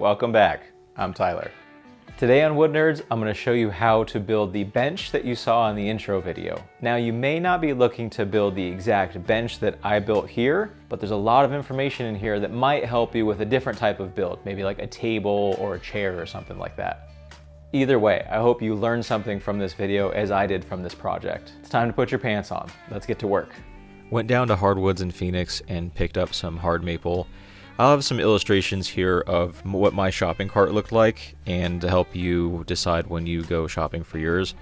welcome back. I'm Tyler. Today on Wood Nerds, I'm going to show you how to build the bench that you saw in the intro video. Now, you may not be looking to build the exact bench that I built here, but there's a lot of information in here that might help you with a different type of build, maybe like a table or a chair or something like that. Either way, I hope you learned something from this video as I did from this project. It's time to put your pants on. Let's get to work. Went down to Hardwoods in Phoenix and picked up some hard maple. I'll have some illustrations here of what my shopping cart looked like and to help you decide when you go shopping for yours.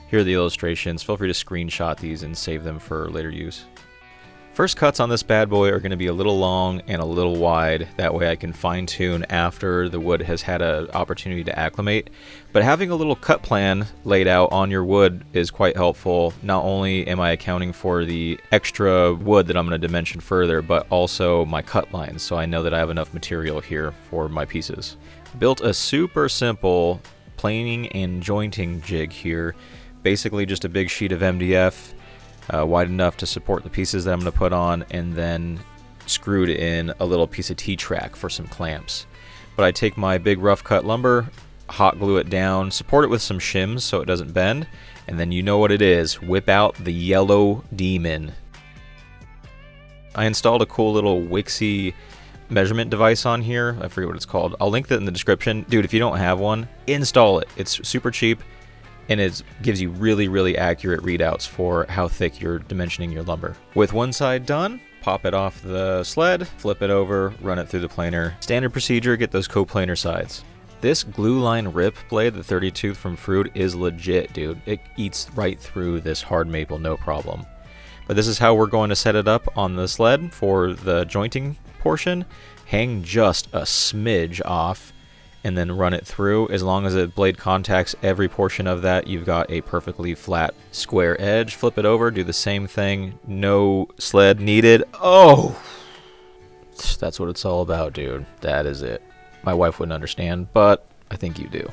Here are the illustrations. Feel free to screenshot these and save them for later use. First cuts on this bad boy are going to be a little long and a little wide. That way I can fine tune after the wood has had an opportunity to acclimate. But having a little cut plan laid out on your wood is quite helpful. Not only am I accounting for the extra wood that I'm going to dimension further, but also my cut lines, so I know that I have enough material here for my pieces. Built a super simple planing and jointing jig here. Basically just a big sheet of MDF. Wide enough to support the pieces that I'm going to put on, and then screwed in a little piece of T-track for some clamps. But I take my big rough cut lumber, hot glue it down, support it with some shims so it doesn't bend, and then you know what it is, whip out the yellow demon. I installed a cool little Wixie measurement device on here. I forget what it's called. I'll link that in the description. Dude, if you don't have one, install it. It's super cheap. And it gives you really accurate readouts for how thick you're dimensioning your lumber. With one side done, pop it off the sled, flip it over, run it through the planer. Standard procedure, get those coplanar sides. This glue line rip blade, the 30 tooth from Fruit, is legit, dude. It eats right through this hard maple, no problem. But this is how we're going to set it up on the sled for the jointing portion. Hang just a smidge off, and then run it through. As long as the blade contacts every portion of that, you've got a perfectly flat square edge. Flip it over, do the same thing. No sled needed. Oh! That's what it's all about, dude. That is it. My wife wouldn't understand, but I think you do.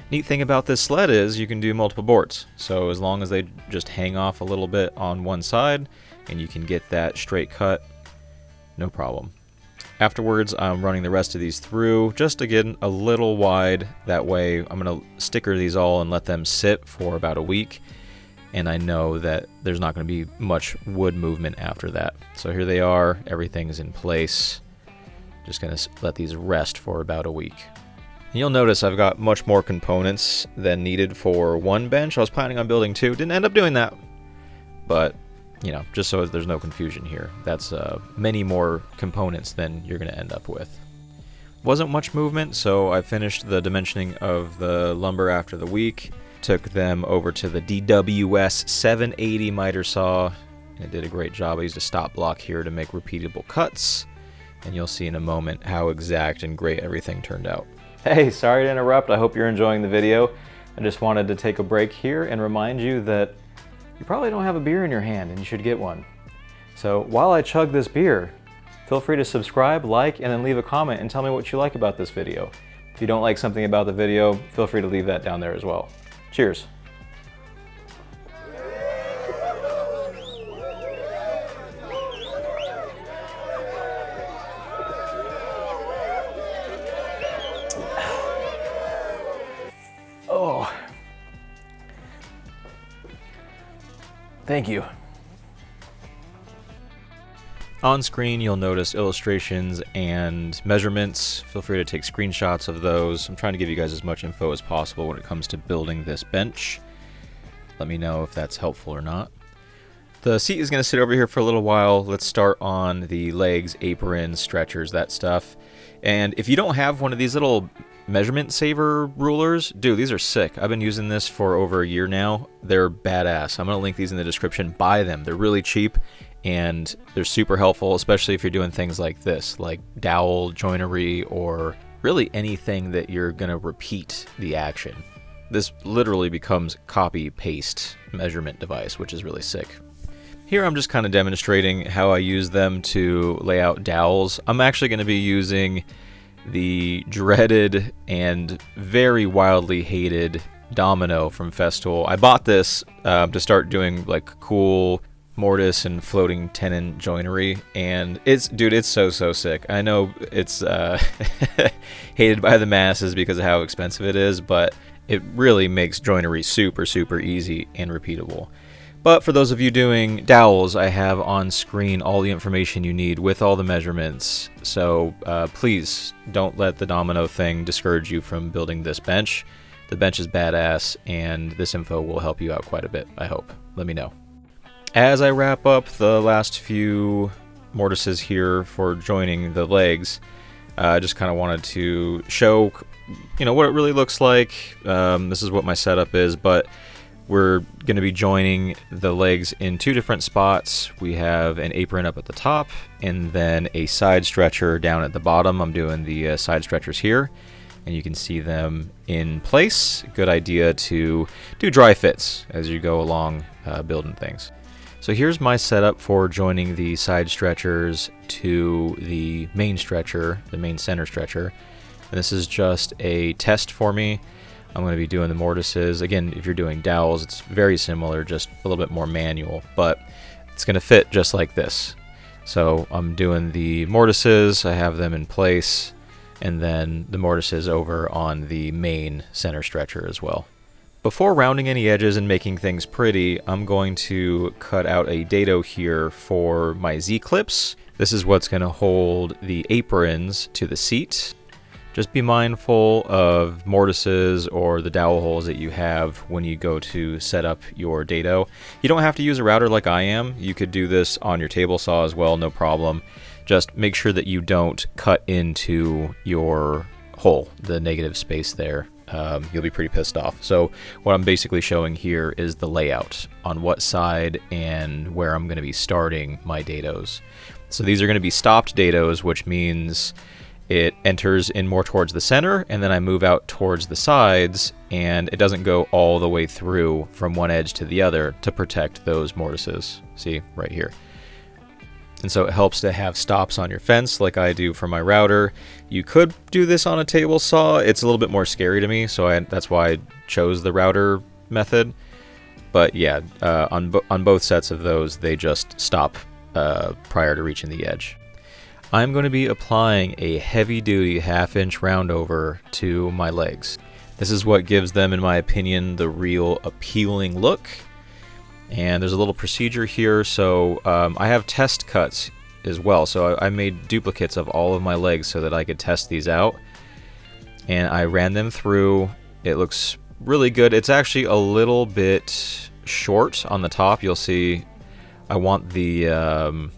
Neat thing about this sled is you can do multiple boards. So as long as they just hang off a little bit on one side, and you can get that straight cut, no problem. Afterwards, I'm running the rest of these through, just again a little wide. That way, I'm going to sticker these all and let them sit for about a week. And I know that there's not going to be much wood movement after that. So here they are. Everything is in place. Just going to let these rest for about a week. And you'll notice I've got much more components than needed for one bench. I was planning on building two. Didn't end up doing that. But you know, just so there's no confusion here, that's many more components than you're going to end up with. Wasn't much movement, so I finished the dimensioning of the lumber after the week. Took them over to the DWS 780 miter saw, and it did a great job. I used a stop block here to make repeatable cuts, and you'll see in a moment how exact and great everything turned out. Hey, sorry to interrupt. I hope you're enjoying the video. I just wanted to take a break here and remind you that you probably don't have a beer in your hand and you should get one. So while I chug this beer, feel free to subscribe, like, and then leave a comment and tell me what you like about this video. If you don't like something about the video, feel free to leave that down there as well. Cheers. Oh. Thank you. On screen, you'll notice illustrations and measurements. Feel free to take screenshots of those. I'm trying to give you guys as much info as possible when it comes to building this bench. Let me know if that's helpful or not. The seat is going to sit over here for a little while. Let's start on the legs, aprons, stretchers, that stuff. And if you don't have one of these little measurement saver rulers, dude, these are sick. I've been using this for over a year now. They're badass. I'm going to link these in the description. Buy them. They're really cheap and they're super helpful, especially if you're doing things like this, like dowel, joinery, or really anything that you're going to repeat the action. This literally becomes copy-paste measurement device, which is really sick. Here I'm just kind of demonstrating how I use them to lay out dowels. I'm actually going to be using the dreaded and very wildly hated domino from Festool. I bought this to start doing like cool mortise and floating tenon joinery, and it's so sick. I know it's hated by the masses because of how expensive it is, but it really makes joinery super easy and repeatable. But for those of you doing dowels, I have on screen all the information you need with all the measurements, so please don't let the domino thing discourage you from building this bench. The bench is badass, and this info will help you out quite a bit, I hope. Let me know. As I wrap up the last few mortises here for joining the legs, I just kind of wanted to show, what it really looks like. This is what my setup is, but we're going to be joining the legs in two different spots. We have an apron up at the top, and then a side stretcher down at the bottom. I'm doing the side stretchers here, and you can see them in place. Good idea to do dry fits as you go along building things. So here's my setup for joining the side stretchers to the main stretcher, the main center stretcher. And this is just a test for me. I'm going to be doing the mortises. Again, if you're doing dowels, it's very similar, just a little bit more manual, but it's going to fit just like this. So I'm doing the mortises, I have them in place, and then the mortises over on the main center stretcher as well. Before rounding any edges and making things pretty, I'm going to cut out a dado here for my Z-clips. This is what's going to hold the aprons to the seat. Just be mindful of mortises or the dowel holes that you have when you go to set up your dado. You don't have to use a router like I am. You could do this on your table saw as well, no problem. Just make sure that you don't cut into your hole, the negative space there. You'll be pretty pissed off. So what I'm basically showing here is the layout on what side and where I'm going to be starting my dados. So these are going to be stopped dados, which means it enters in more towards the center, and then I move out towards the sides, and it doesn't go all the way through from one edge to the other to protect those mortises. See, right here. And so it helps to have stops on your fence like I do for my router. You could do this on a table saw. It's a little bit more scary to me, so that's why I chose the router method. But yeah, on both sets of those, they just stop prior to reaching the edge. I'm going to be applying a heavy-duty half-inch roundover to my legs. This is what gives them, in my opinion, the real appealing look. And there's a little procedure here, so I have test cuts as well. So I made duplicates of all of my legs so that I could test these out. And I ran them through. It looks really good. It's actually a little bit short on the top. You'll see I want the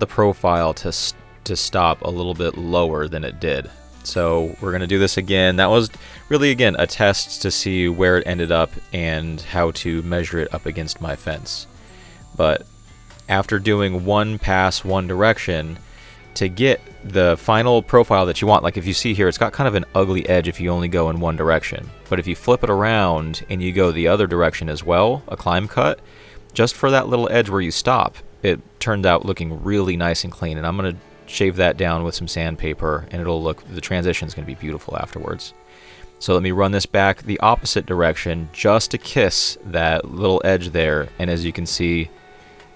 profile to stop a little bit lower than it did. So we're going to do this again. That was really, again, a test to see where it ended up and how to measure it up against my fence. But after doing one pass, one direction, to get the final profile that you want, like if you see here, it's got kind of an ugly edge if you only go in one direction. But if you flip it around and you go the other direction as well, a climb cut, just for that little edge where you stop, it turned out looking really nice and clean. And I'm going to shave that down with some sandpaper, and it'll look, the transition is going to be beautiful afterwards. So let me run this back the opposite direction just to kiss that little edge there, and as you can see,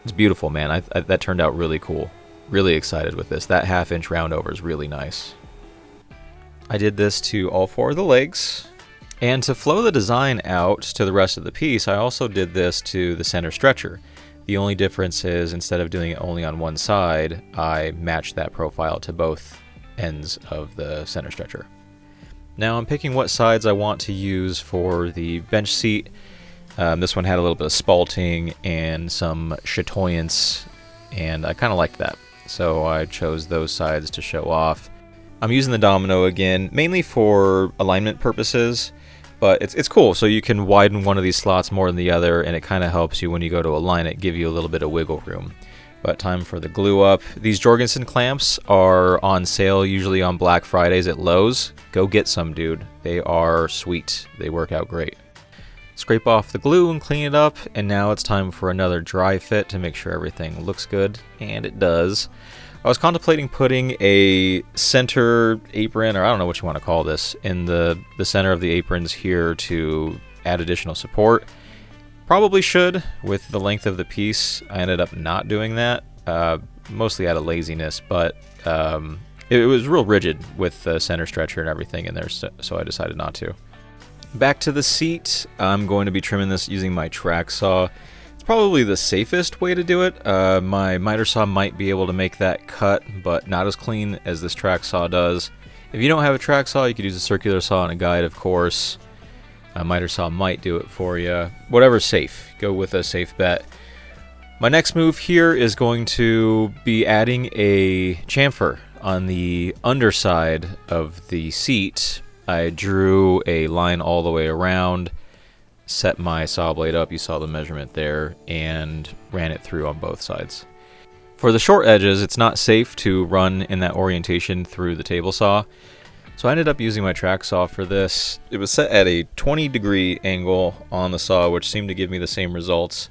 it's beautiful, man. That turned out really cool. Really excited with this. That half-inch roundover is really nice. I did this to all four of the legs, and to flow the design out to the rest of the piece, I also did this to the center stretcher. The only difference is, instead of doing it only on one side, I matched that profile to both ends of the center stretcher. Now I'm picking what sides I want to use for the bench seat. This one had a little bit of spalting and some chatoyance, and I kind of liked that. So I chose those sides to show off. I'm using the domino again, mainly for alignment purposes. But it's cool, so you can widen one of these slots more than the other, and it kind of helps you when you go to align it, give you a little bit of wiggle room. But time for the glue up. These Jorgensen clamps are on sale usually on Black Fridays at Lowe's. Go get some, dude. They are sweet. They work out great. Scrape off the glue and clean it up, and now it's time for another dry fit to make sure everything looks good, and it does. I was contemplating putting a center apron, or I don't know what you want to call this, in the center of the aprons here to add additional support. Probably should with the length of the piece. I ended up not doing that, mostly out of laziness, but it was real rigid with the center stretcher and everything in there, so I decided not to. Back to the seat, I'm going to be trimming this using my track saw. It's probably the safest way to do it. My miter saw might be able to make that cut, but not as clean as this track saw does. If you don't have a track saw, you could use a circular saw and a guide, of course. A miter saw might do it for you. Whatever's safe, go with a safe bet. My next move here is going to be adding a chamfer on the underside of the seat. I drew a line all the way around, set my saw blade up, you saw the measurement there, and ran it through on both sides. For the short edges, it's not safe to run in that orientation through the table saw, so I ended up using my track saw for this. It was set at a 20-degree angle on the saw, which seemed to give me the same results.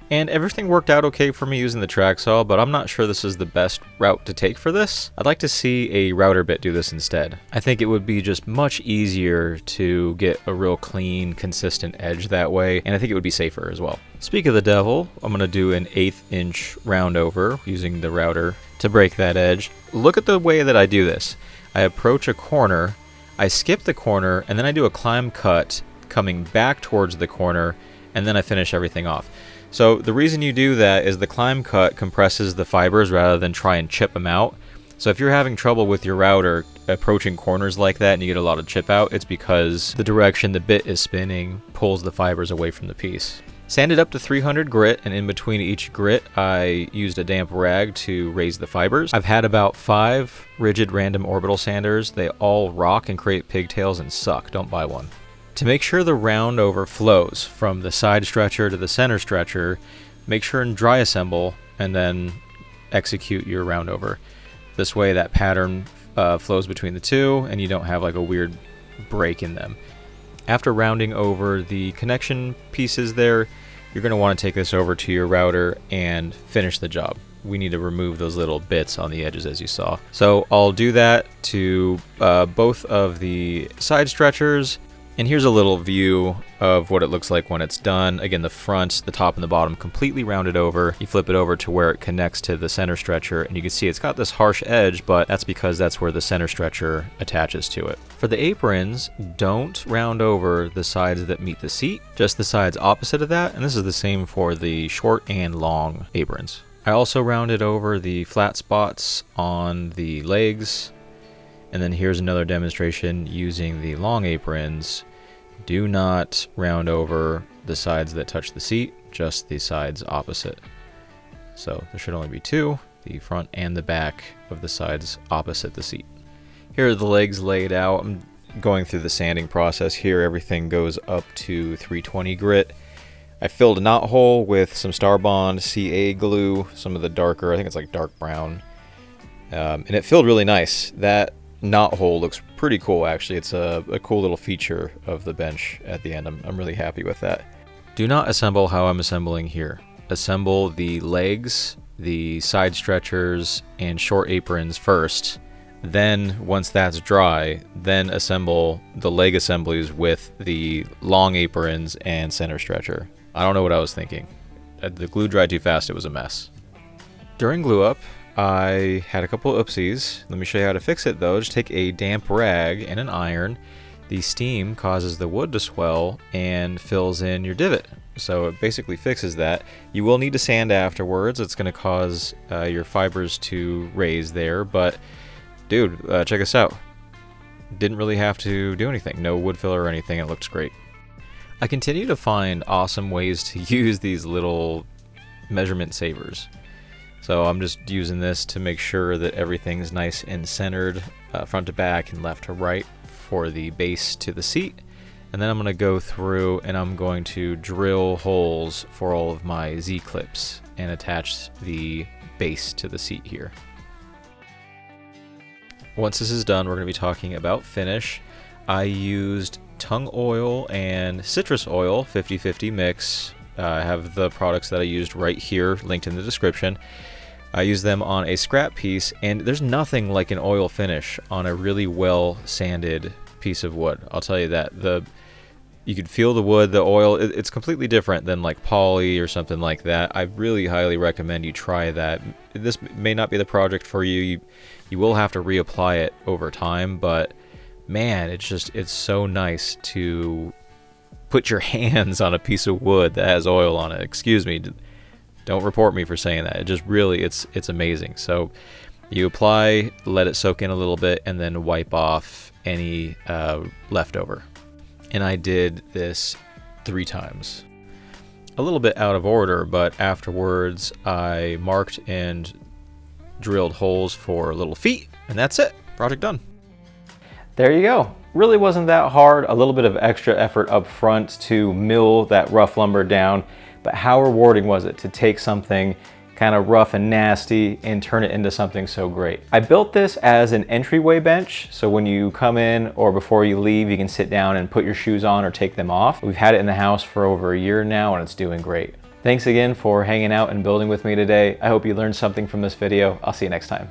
And everything worked out okay for me using the track saw, but I'm not sure this is the best route to take for this. I'd like to see a router bit do this instead. I think it would be just much easier to get a real clean, consistent edge that way, and I think it would be safer as well. Speak of the devil, I'm going to do an 1/8 inch round over using the router to break that edge. Look at the way that I do this. I approach a corner, I skip the corner, and then I do a climb cut coming back towards the corner, and then I finish everything off. So the reason you do that is the climb cut compresses the fibers rather than try and chip them out. So if you're having trouble with your router approaching corners like that and you get a lot of chip out, it's because the direction the bit is spinning pulls the fibers away from the piece. Sanded up to 300 grit, and in between each grit I used a damp rag to raise the fibers. I've had about 5 rigid random orbital sanders. They all rock and create pigtails and suck. Don't buy one. To make sure the round over flows from the side stretcher to the center stretcher, make sure and dry assemble and then execute your round over. This way that pattern flows between the two and you don't have like a weird break in them. After rounding over the connection pieces there, you're going to want to take this over to your router and finish the job. We need to remove those little bits on the edges as you saw. So I'll do that to both of the side stretchers. And here's a little view of what it looks like when it's done. Again, the front, the top, and the bottom completely rounded over. You flip it over to where it connects to the center stretcher, and you can see it's got this harsh edge, but that's because that's where the center stretcher attaches to it. For the aprons, don't round over the sides that meet the seat, just the sides opposite of that, and this is the same for the short and long aprons. I also rounded over the flat spots on the legs. And then here's another demonstration using the long aprons. Do not round over the sides that touch the seat, just the sides opposite. So there should only be 2, the front and the back of the sides opposite the seat. Here are the legs laid out. I'm going through the sanding process here. Everything goes up to 320 grit. I filled a knot hole with some Starbond CA glue, some of the darker, I think it's like dark brown. And it filled really nice. That knot hole looks pretty cool actually. It's a cool little feature of the bench at the end. I'm really happy with that. Do not assemble how I'm assembling here. Assemble the legs, the side stretchers, and short aprons first. Then once that's dry, then assemble the leg assemblies with the long aprons and center stretcher. I don't know what I was thinking. The glue dried too fast, it was a mess. During glue up, I had a couple of oopsies. Let me show you how to fix it though. Just take a damp rag and an iron. The steam causes the wood to swell and fills in your divot. So it basically fixes that. You will need to sand afterwards. It's going to cause your fibers to raise there. But dude, check this out. Didn't really have to do anything. No wood filler or anything. It looks great. I continue to find awesome ways to use these little measurement savers. So I'm just using this to make sure that everything's nice and centered front to back and left to right for the base to the seat. And then I'm going to go through and I'm going to drill holes for all of my Z-clips and attach the base to the seat here. Once this is done, we're going to be talking about finish. I used tung oil and citrus oil, 50-50 mix. I have the products that I used right here, linked in the description. I use them on a scrap piece, and there's nothing like an oil finish on a really well sanded piece of wood. I'll tell you that. You could feel the wood, the oil. It's completely different than like poly or something like that. I really highly recommend you try that. This may not be the project for you. You will have to reapply it over time, but man, it's so nice to put your hands on a piece of wood that has oil on it. Excuse me, don't report me for saying that. It just really, it's amazing. So you apply, let it soak in a little bit, and then wipe off any leftover. And I did this 3 times. A little bit out of order, but afterwards I marked and drilled holes for little feet, and that's it. Project done. There you go. Really wasn't that hard. A little bit of extra effort up front to mill that rough lumber down, but how rewarding was it to take something kind of rough and nasty and turn it into something so great. I built this as an entryway bench, so when you come in or before you leave, you can sit down and put your shoes on or take them off. We've had it in the house for over a year now and it's doing great. Thanks again for hanging out and building with me today. I hope you learned something from this video. I'll see you next time.